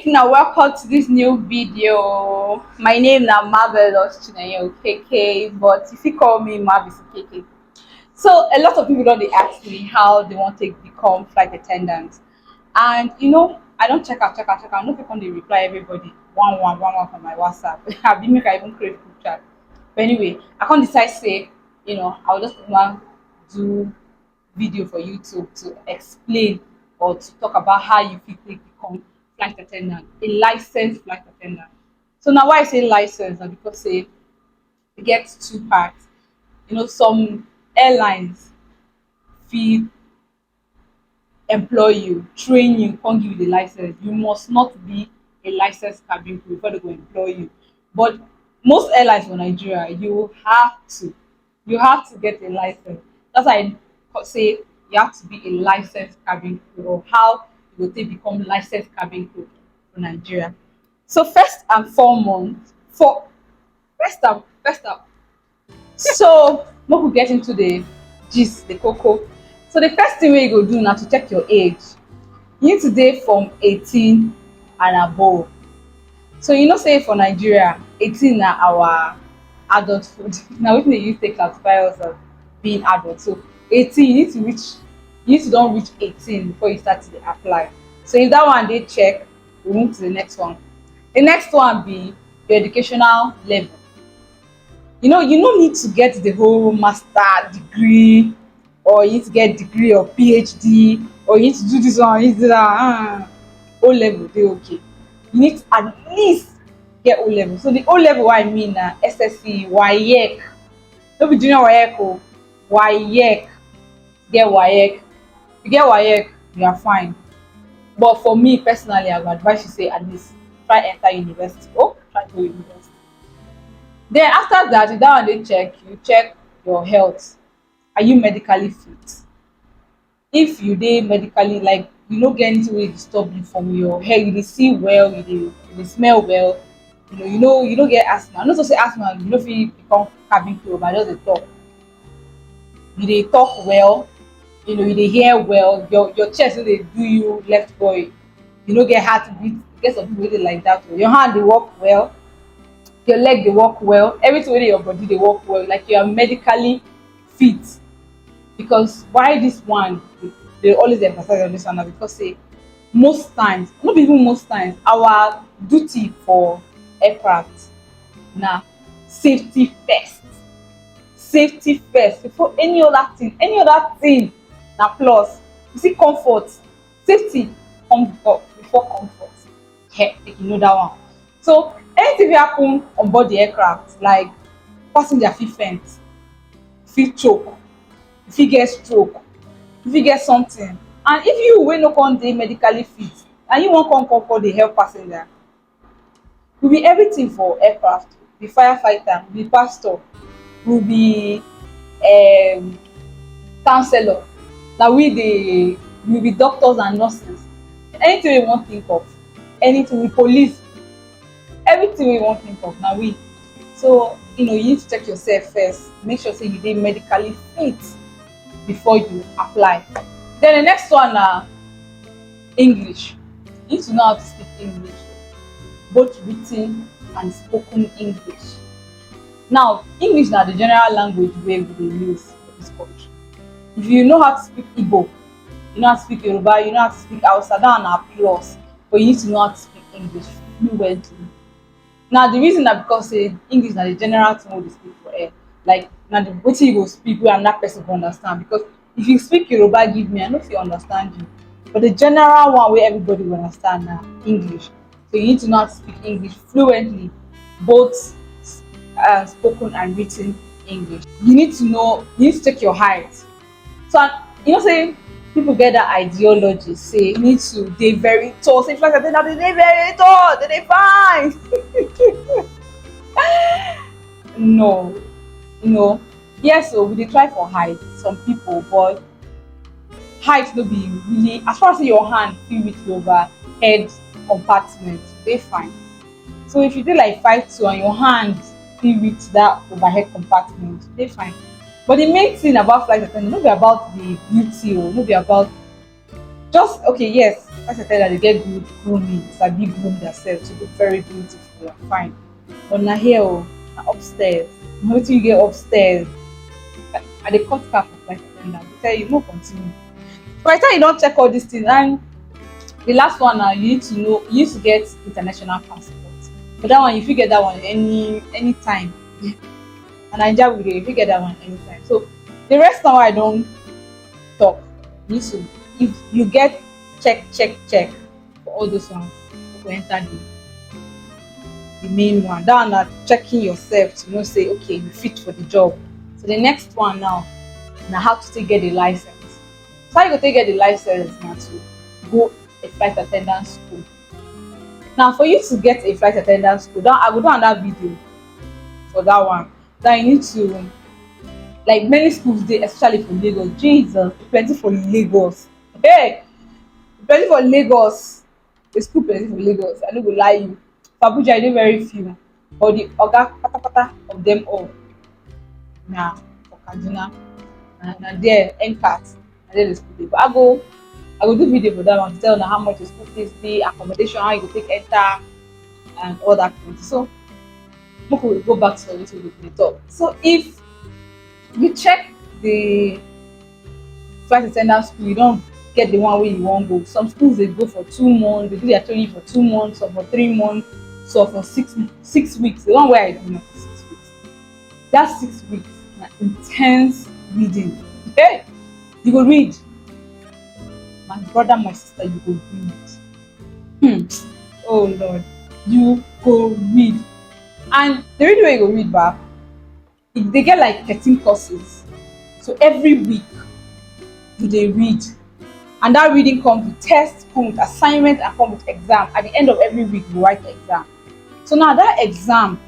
Now welcome to this new video. My name is Marvelous Okeke, but if you call me Marvis Okeke. So a lot of people don't they ask me how they want to become flight attendants. And I don't check out. No people they reply everybody one from my WhatsApp. I be make I even create group chat. But anyway, I can't decide say, I'll just want do video for YouTube to explain or to talk about how you quickly become flight attendant, a licensed flight attendant. So now why I say license na because say e get two parts. Some airlines fit employ you, train you, come give you the license. You must not be a licensed cabin crew before they go employ you. But most airlines for Nigeria, you have to get a license. That's why I say you have to be a licensed cabin crew, or how you go take become licensed cabin crew for Nigeria. So first and so make we get into the gist, the cocoa. So the first thing wey you go do na to check your age. You need to dey from 18 and above. So say for Nigeria 18 na our adulthood. Na wetin dey use take classify us as being adult. So 18 you need to don reach 18 before you start to dey apply. So if dat one dey check, we move to the next one. The next one be your educational level. You no need to get the whole master degree, or you need to get degree or PhD, or you need to do this one, you need to do that. O level dey okay. You need to at least get O level. So the O level wey I mean na SSC, WAEC. No be junior WAEC o, WAEC. Get WAEC. If you get WAEC, you are fine. But for me personally, I go advise you say at least try enter university. Try go university. Den after dat, if dat one dey check, you check your health. Are you medically fit? If you dey medically, like you no get anything wey disturb you from your hair, you dey see well, you dey smell well, you no get asthma. Not to say asthma you no fit become cabin crew, but I just dey talk. You dey talk well, you dey hear well, your chest no dey do you left boy, you no get heartbeat. E get some people wey dey like dat o. Your hand dey work well, your leg dey work well, everything wey dey your body dey work well, like you are medically fit. Because why this one dey always emphasize on this one na because say most times, no be even most times, our duty for aircraft na safety first. Safety first before any other thing na plus. You see comfort, safety come before comfort. Make you know dat one. So anything fit happen on board the aircraft, like passenger fit faint, fit choke, you fit get stroke, you fit get something. And if you wey no come dey medically fit and you wan come dey help passenger, you be everything for aircraft. Be firefighter, be pastor, you be counselor. Na you be doctors and nurses. Anything wey you wan think of, anything, we police, everything wey you wan think of na we. So you need to check yourself first, make sure say you dey medically fit before you apply. Den the next one na English. You need to know how to speak English, both writ ten and spoken English. Now English na the general language wey we dey use for dis country. If you know how to speak Igbo, you know how to speak Yoruba, you know how to speak Hausa, dat one na plus. But you need to know how to speak English fluently. Now the reason na because say English na the general thing wey we dey speak for air. Like na the wetin you go speak wey another person go understand. Because if you speak Yoruba give me, I no fit understand you. But the general one wey everybody go understand na English. So you need to know how to speak English fluently, both spoken and writ ten English. You need to check your height. So say people get that ideology say you need to dey very tall. Say flight at ten dant dey dey very tall, dey dey fine. No, yes, so we dey try for height, some people, but height no be really, as far as say your hand fit reach the overhead compartment, dey fine. So if you dey like 5'2" and your hand fit reach that overhead compartment, dey fine. But the main thing about flight at ten dant no be about the beauty, no be about just okay. Yes, As I tell you, they get good grooming, sabi groom themselves to look very beautiful and fine. But na here oh, na upstairs. Na wetin you get upstairs. I dey cut cap for flight attendant. They tell you no continue. By the time you don check all these things, and the last one na you need to know, you need to get international passport. But that one you fit get that one anytime. And Naija we dey, you fit get that one anytime. So the rest now I don talk, you need to, if you get check for all those ones, you go enter the main one. That one na checking yourself to know say okay you fit for the job. So the next one now na how to take get the license. So how you go take get the license na to go a flight attendant school. Now for you to get a flight attendant school, that I go do another video for that one. That you need to, like many schools dey, especially for Lagos. Jesus, plenty for Lagos. Hey, plenty for Lagos. The school plenty for Lagos. I no go lie you. For Abuja, e dey very few. But the oga patapata of them all na for Kaduna. Na there NCAT, na there the school dey. But I go do video for that one to tell una how much the school fees be, accommodation, how you go take enter, and all that thing. So make we go back to wetin we dey talk. So if you check the flight attendant school, you don get the one wey you wan go. Some schools dey go for 2 months, they do their training for 2 months, some for 3 months, some for 6 weeks. The one wey I do na for 6 weeks. That 6 weeks na intense reading. Hey, you go read. My brother, my sister, you go read. Oh Lord, you go read. And the reading wey you go read back, they get like 13 courses. So every week you dey read. And that reading comes with test, come with assignment, and come with exam. At the end of every week, you write the exam. So now that exam,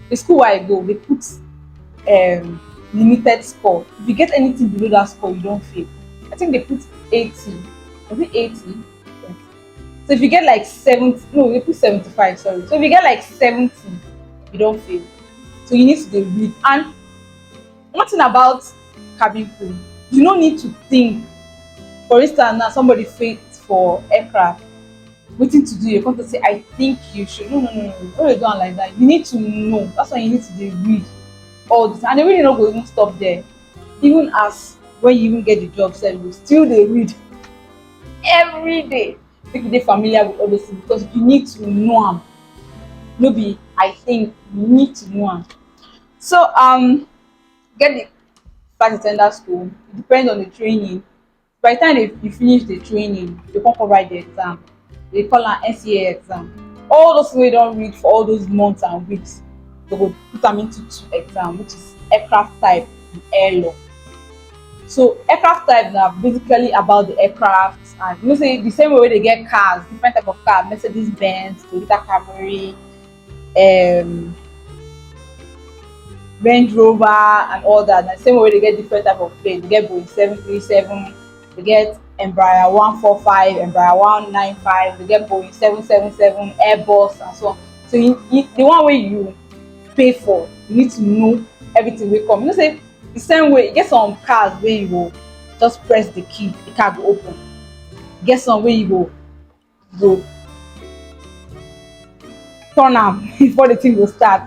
the school where I go, they put limited score. If you get anything below that score, you don't fail. I think they put 80. Was it 80? Yes. So if you get like 70, no, they put 75, sorry. So if you get like 70, you don't fail. So you need to dey read. And one thing about cabin crew, you no need to think. For instance, now somebody failed for aircraft, waiting to do, you come to say, I think you should. No. Don't you do am like that. You need to know. That's why you need to dey read all this. And the reading no go even stop there. Even as when you even get the job, sef, you still dey read every day. Make you dey familiar with all those things because you need to know am. No be I think, you need to know am. So get the flight attendant school. It depends on the training. By the time you finish the training, you come come write the exam. They call am NCA exam. All those wey don read for all those months and weeks, they go put am into 2 exams, which is aircraft type and air law. So aircraft type na basically about the aircraft, and you know say the same way wey they get cars, different type of car, Mercedes Benz, Toyota Camry, Range Rover, and all that. Na the same way they get different type of plane. They get Boeing 737, they get Embraer 145, Embraer 195, they get Boeing 777, Airbus, and so on. So the one wey you pay for, you need to know everything wey come. You know say the same way, you get some cars wey you go just press the key, the car go open. You get some wey you go turn am before the thing go start.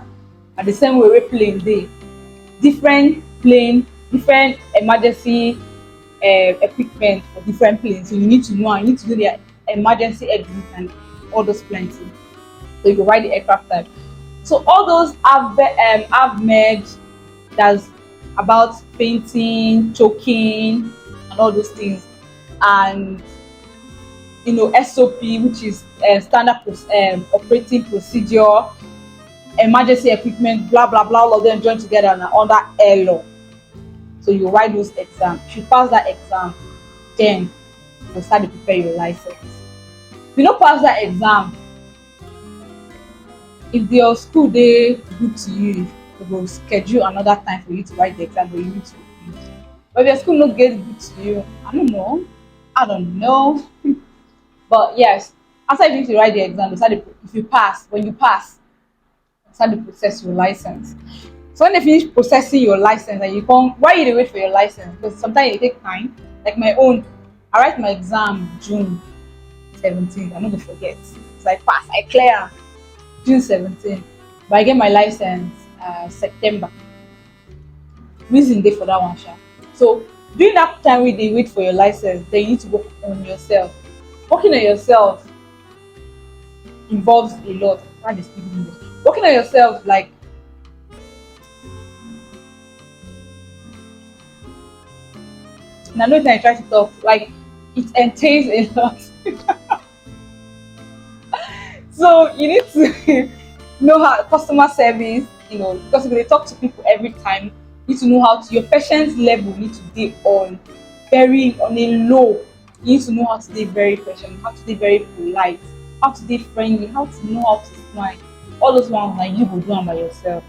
And the same way wey plane dey, different plane, different emergency equipment for different planes. So you need to know, and you need to do their emergency exit and all those plenty. So you go write the aircraft type. So all those have merged, that's about fainting, choking, and all those things. And you know, SOP, which is standard operating procedure, emergency equipment, blah blah blah, all of them join together and are under air law. So you write those exams. If you pass that exam, then you go start to prepare your license. If you no pass that exam, if your school dey good to you, they go schedule another time for you to write the exam, but you need to read. But if your school no get good to you, I don't know. But yes, after you finish to write the exam, if you pass, when you pass, start to process your license. So when they finish processing your license and you come, why you dey wait for your license? Because sometimes it take time. Like my own, I write my exam June. 17th. I'm not gonna forget. It's like pass, I clear am June 17th. But I get my license September. Reason dey for that one sha. So during that time wey dey wait for your license, then you need to work on yourself. Working on yourself involves a lot. How dey speak English? Working on yourself, like, na no time I try to talk, like, it entails a lot. So you need to know how customer service, because if you dey talk to people every time, you need to know how to your patience level need to dey on a low. You need to know how to dey very patient, how to dey very polite, how to dey friendly, how to know how to smile. All those ones na you go do am by yourself.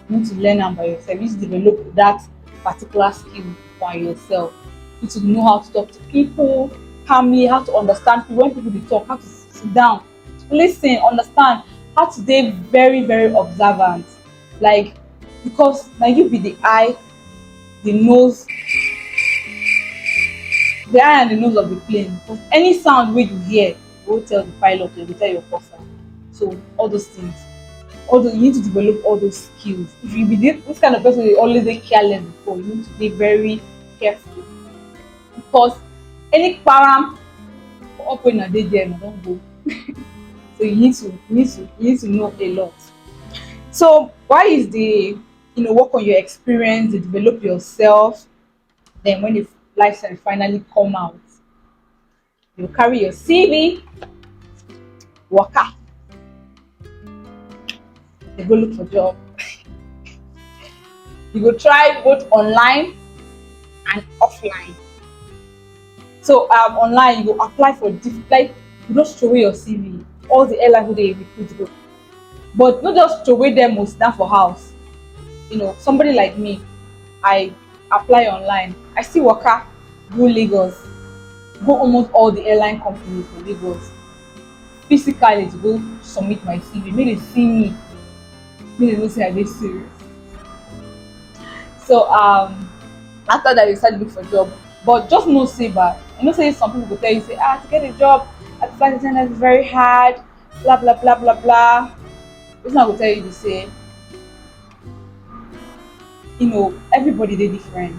You need to learn am by yourself. You need to develop that particular skill by yourself. You need to know how to talk to people calmly, how to understand people when people dey talk, how to sit down, listen, understand, how to dey very very observant, like, because na you be the eye, the nose, the eye and the nose of the plane. Because any sound wey you hear go tell the pilot or go tell your officer. So all those things, you need to develop all those skills. If you be this kind of person wey always dey careless before, you need to dey very careful, because any kparam up when una dey there una don go. So you need to know a lot. So why is the work on your experience, dey develop yourself, then when the license finally come out, you carry your CV, waka, dey go look for job. You go try both online and offline. So online you go apply for like, you just throw away your CV, all the airlines wey dey recruit go, but no just throw away dem o, sit down for house. Somebody like me, I apply online, I still waka go Lagos, go almost all the airline companies for Lagos physically to go submit my CV, make dem see me, make dem know say I dey serious. So after that you start look for job, but just know say say some people go tell you say, to get a job as a flight attendant is very hard, blah blah blah blah blah. Wetin I go tell you be say, everybody dey different.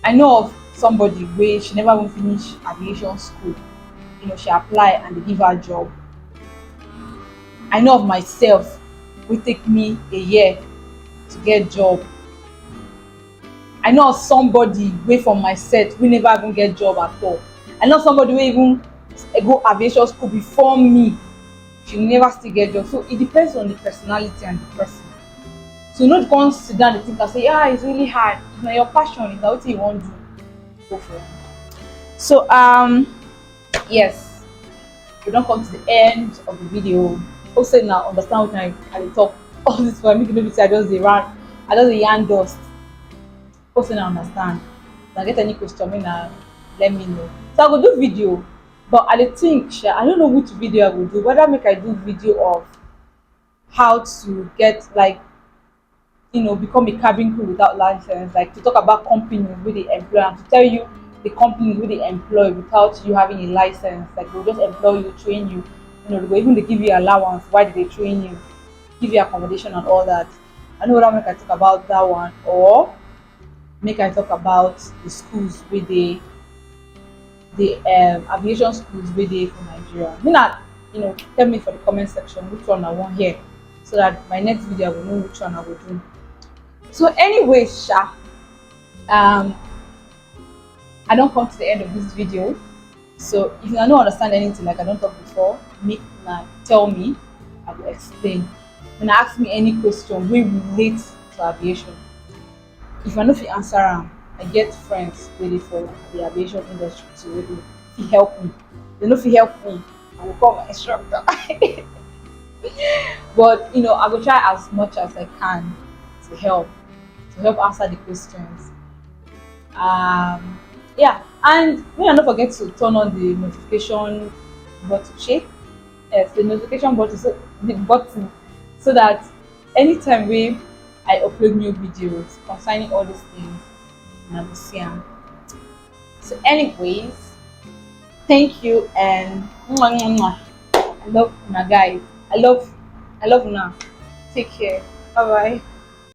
I know of somebody wey she never even finish aviation school, she apply and dey give her job. I know of myself wey take me a year to get job. I know of somebody wey from my set wey never even get job at all. I know somebody wey even go aviation school before me, she never still get job. So it depends on the personality and the person. So no come sit down dey think and say, it's really hard. If na your passion, if na wetin you wan do, go for it. So yes, we don come to the end of the video. Hope say una understand wetin I dey talk all this while, make e no be say I just dey yarn dust. Hope say una understand. If una get any question, make una let me know. So I go do video, but I dey think I don't know which video I go do. Whether make I do video of how to get, like, become a cabin crew without license, like to talk about companies wey dey employ, and to tell you the companies wey dey employ without you having a license. Like, they'll just employ you, train you, they go even dey give you allowance while they train you, give you accommodation and all that. I know whether make I talk about that one, or make I talk about the schools wey dey, the aviation schools wey dey for Nigeria. Tell me for the comment section which one I wan hear, so that my next video I go know which one I go do. So anyway I don come to the end of this video. So if una no understand anything, like I don talk before, make una tell me, I go explain. Una ask me any question wey relate to aviation. If I no fit answer am, I get friends wey dey for the aviation industry too, wey go fit help me. They no fit help me, I go call my instructor. But I go try as much as I can to help answer the questions. Yeah, and make una no forget to turn on the notification button, yes, the notification button, so that anytime wey I upload new videos concerning all these things, una go see am. So anyways, Thank you and mwah, mwah, mwah. I love una guys. I love una. Take care. Bye bye.